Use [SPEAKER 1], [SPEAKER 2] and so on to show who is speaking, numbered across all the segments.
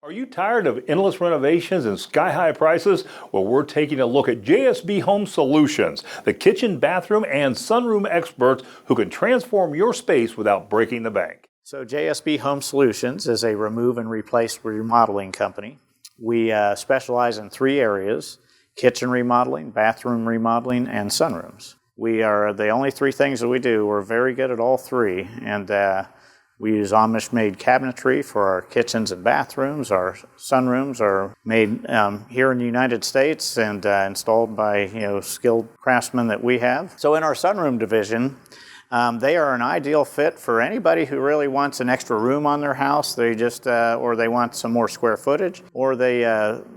[SPEAKER 1] Are you tired of endless renovations and sky-high prices? Well, we're taking a look at JSB Home Solutions, the kitchen, bathroom, and sunroom experts who can transform your space without breaking the bank.
[SPEAKER 2] So JSB Home Solutions is a remove and replace remodeling company. We specialize in three areas: kitchen remodeling, bathroom remodeling, and sunrooms. We are the only three things that we do. We're very good at all three, and we use Amish-made cabinetry for our kitchens and bathrooms. Our sunrooms are made here in the United States and installed by skilled craftsmen that we have. So in our sunroom division, they are an ideal fit for anybody who really wants an extra room on their house. They just or they want some more square footage, or they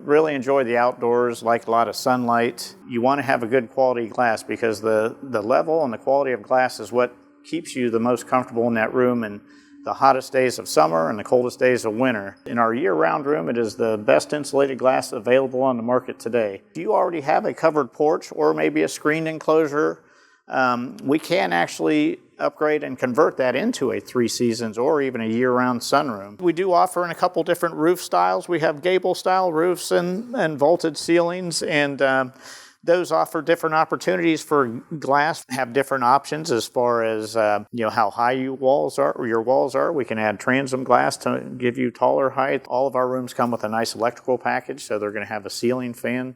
[SPEAKER 2] really enjoy the outdoors, like a lot of sunlight. You want to have a good quality glass because the level and the quality of glass is what keeps you the most comfortable in that room and the hottest days of summer and the coldest days of winter. In our year-round room, it is the best insulated glass available on the market today. If you already have a covered porch or maybe a screened enclosure, we can actually upgrade and convert that into a 3 seasons or even a year-round sunroom. We do offer in a couple different roof styles. We have gable-style roofs and vaulted ceilings, and those offer different opportunities for glass, have different options as far as how high your walls are. We can add transom glass to give you taller height. All of our rooms come with a nice electrical package, so they're going to have a ceiling fan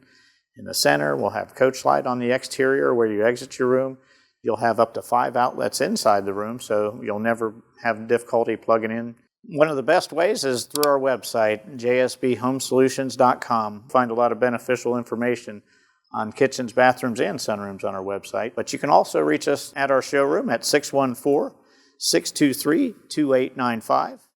[SPEAKER 2] in the center. We'll have coach light on the exterior where you exit your room. You'll have up to 5 outlets inside the room, so you'll never have difficulty plugging in. One of the best ways is through our website, jsbhomesolutions.com. Find a lot of beneficial information on kitchens, bathrooms, and sunrooms on our website. But you can also reach us at our showroom at 614-623-2895.